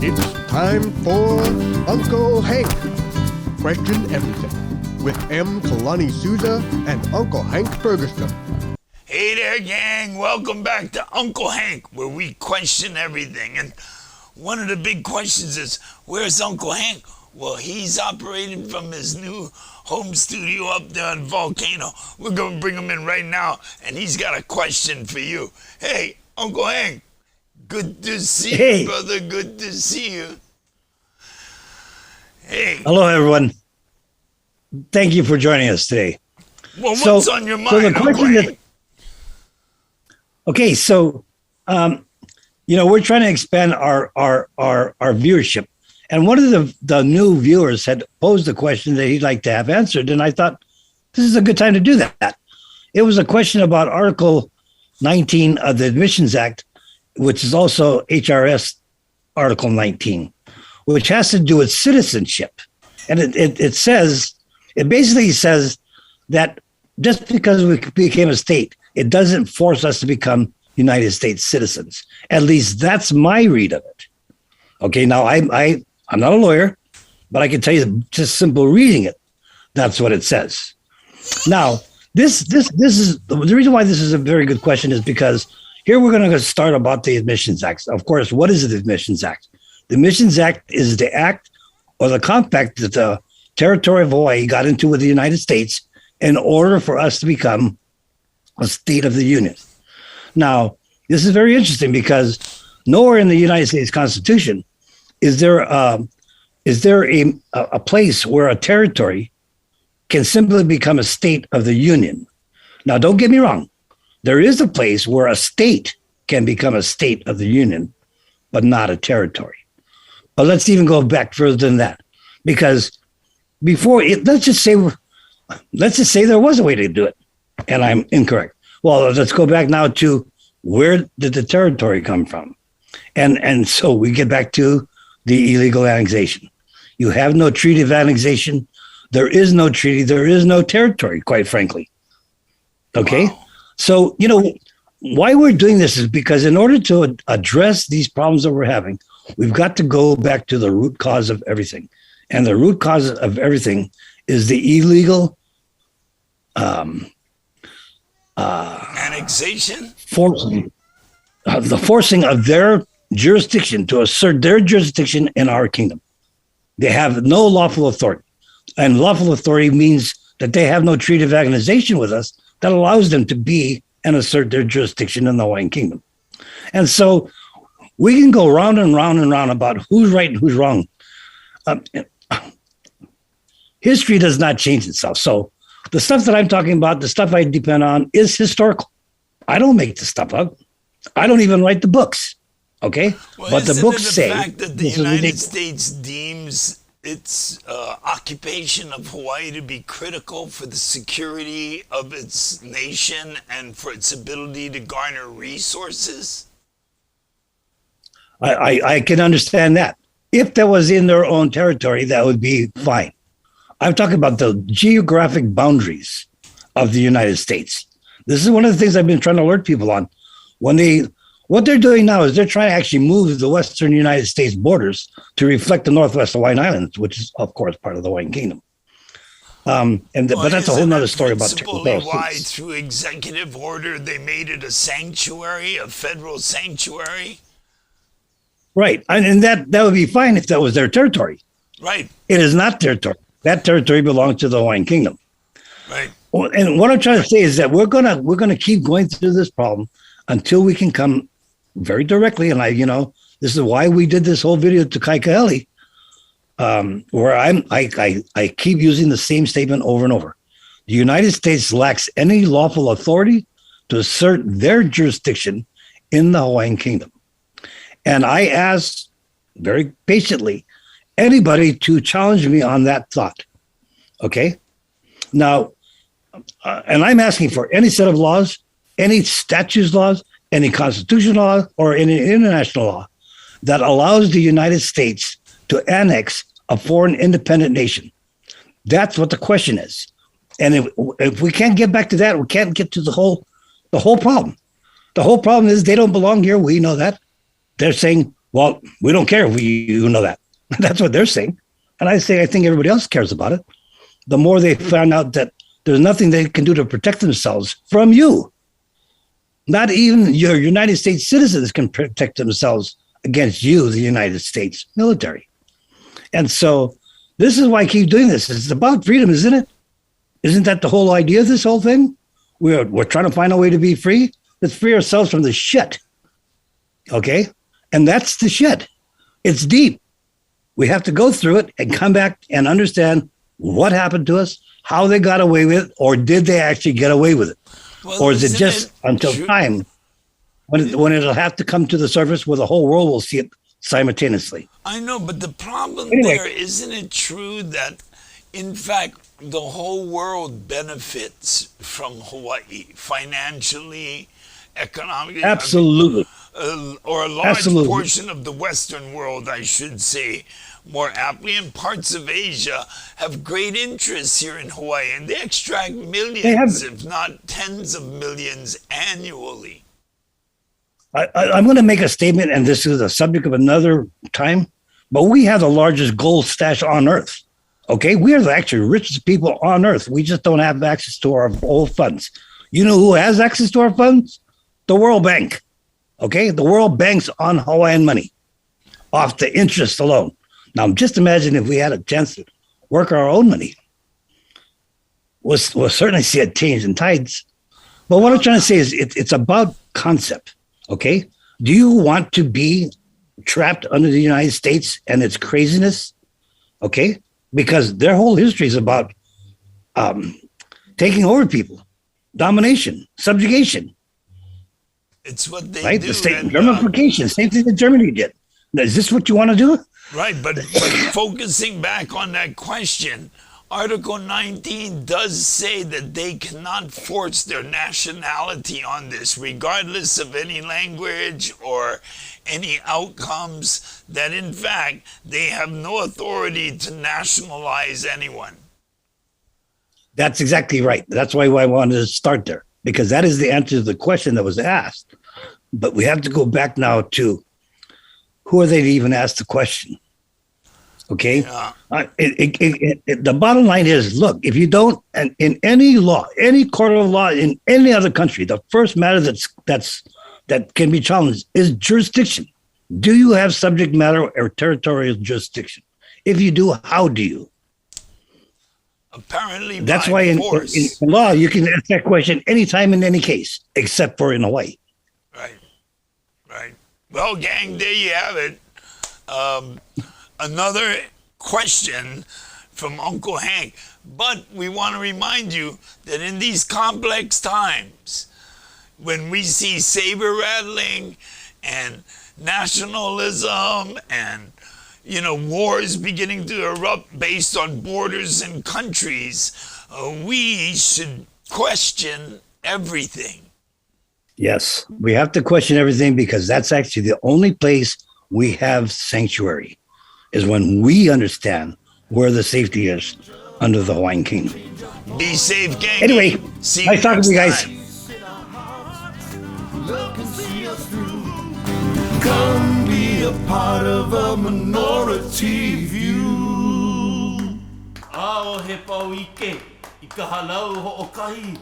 It's time for Uncle Hank. Question everything with M. Kalani Souza and Uncle Hank Ferguson. Hey there, gang. Welcome back to Uncle Hank, where we question everything. And one of the big questions is, where's Uncle Hank? Well, he's operating from his new home studio up there on Volcano. We're going to bring him in right now, and he's got a question for you. Hey, Uncle Hank, good to see you, brother. Good to see you. Hey. Hello, everyone. Thank you for joining us today. Well, what's on your mind, the question Uncle Hank? Okay, so, we're trying to expand our viewership. And one of the new viewers had posed a question that he'd like to have answered. And I thought, this is a good time to do that. It was a question about Article 19 of the Admissions Act, which is also HRS Article 19, which has to do with citizenship. And it basically says that just because we became a state, it doesn't force us to become United States citizens. At least that's my read of it. Okay, now I'm not a lawyer, but I can tell you just simple reading it. That's what it says. Now, this is the reason why this is a very good question is because here we're going to start about the Admissions Act. Of course, what is the Admissions Act? The Admissions Act is the act or the compact that the territory of Hawaii got into with the United States in order for us to become a state of the Union. Now, this is very interesting because nowhere in the United States Constitution is there a place where a territory can simply become a state of the Union. Now, don't get me wrong. There is a place where a state can become a state of the Union, but not a territory. But let's even go back further than that, because let's just say there was a way to do it, and I'm incorrect. Well, let's go back now to where did the territory come from? And so we get back to the illegal annexation. You have no treaty of annexation. There is no treaty. There is no territory, quite frankly. Okay? Wow. So, why we're doing this is because in order to address these problems that we're having, we've got to go back to the root cause of everything. And the root cause of everything is the illegal annexation? The forcing of their jurisdiction to assert their jurisdiction in our kingdom. They have no lawful authority. And lawful authority means that they have no treaty of annexation with us that allows them to be and assert their jurisdiction in the Hawaiian kingdom. And so we can go round and round and round about who's right and who's wrong. History does not change itself. So the stuff that I'm talking about, the stuff I depend on is historical. I don't make the stuff up. I don't even write the books. Okay? Well, but the books say the fact that the United States deems its occupation of Hawaii to be critical for the security of its nation and for its ability to garner resources? I can understand that. If that was in their own territory, that would be fine. I'm talking about the geographic boundaries of the United States. This is one of the things I've been trying to alert people on. What they're doing now is they're trying to actually move the western United States borders to reflect the Northwest Hawaiian Islands, which is, of course, part of the Hawaiian Kingdom. But that's a whole nother story about why through executive order they made it a sanctuary, a federal sanctuary? Right. And that would be fine if that was their territory. Right. It is not territory. That territory belongs to the Hawaiian Kingdom. Right. And what I'm trying to say is that we're gonna keep going through this problem until we can come very directly. And this is why we did this whole video to Kaikaeli, where I keep using the same statement over and over. The United States lacks any lawful authority to assert their jurisdiction in the Hawaiian Kingdom. And I ask very patiently anybody to challenge me on that thought. Okay? Now, and I'm asking for any set of laws, any statutes laws, any constitutional law, or any international law that allows the United States to annex a foreign independent nation. That's what the question is. And if we can't get back to that, we can't get to the whole problem. The whole problem is they don't belong here. We know that. They're saying Well, we don't care if you know that. That's what they're saying. And I say, I think everybody else cares about it. The more they find out that there's nothing they can do to protect themselves from you. Not even your United States citizens can protect themselves against you, the United States military. And so this is why I keep doing this. It's about freedom, isn't it? Isn't that the whole idea of this whole thing? We're trying to find a way to be free. Let's free ourselves from the shit. Okay? And that's the shit. It's deep. We have to go through it and come back and understand what happened to us, how they got away with it, or did they actually get away with it? Well, or is it just until time when it'll have to come to the surface where the whole world will see it simultaneously? I know, but the problem Anyway. there, isn't it true that, in fact, the whole world benefits from Hawaii financially, economically? Absolutely. Or a large Absolutely. portion of the Western world, I should say, more aptly, and parts of Asia have great interests here in Hawaii, and they extract millions, if not tens of millions annually. I'm going to make a statement, and this is a subject of another time, but we have the largest gold stash on Earth. Okay? We are the actually richest people on Earth. We just don't have access to our old funds. You know who has access to our funds? The World Bank. Okay? The World Bank's on Hawaiian money off the interest alone. Now, just imagine if we had a chance to work our own money. We'll certainly see a change in tides. But what I'm trying to say is it's about concept, okay? Do you want to be trapped under the United States and its craziness, okay? Because their whole history is about taking over people, domination, subjugation. It's what they right? do. The state and, Germanification, same thing that Germany did. Now, is this what you want to do? Right, but focusing back on that question, Article 19 does say that they cannot force their nationality on this, regardless of any language or any outcomes, that in fact, they have no authority to nationalize anyone. That's exactly right. That's why I wanted to start there, because that is the answer to the question that was asked. But we have to go back now to who are they to even ask the question? Okay. Yeah. The bottom line is, look, if you don't, and in any law, any court of law in any other country, the first matter that can be challenged is jurisdiction. Do you have subject matter or territorial jurisdiction? If you do, how do you? Apparently, That's by why in force. law you can ask that question anytime in any case, except for in Hawaii. Right, right. Well, gang, there you have it. Another question from Uncle Hank. But we want to remind you that in these complex times, when we see saber rattling and nationalism and, wars beginning to erupt based on borders and countries, we should question everything. Yes, we have to question everything, because that's actually the only place we have sanctuary, is when we understand where the safety is under the Hawaiian Kingdom. Be safe, gang. Anyway, See nice talking to you guys. time. Love can see us through. Come be a part of a minority view. Ao he pau ike, I ka halau ho o kahi,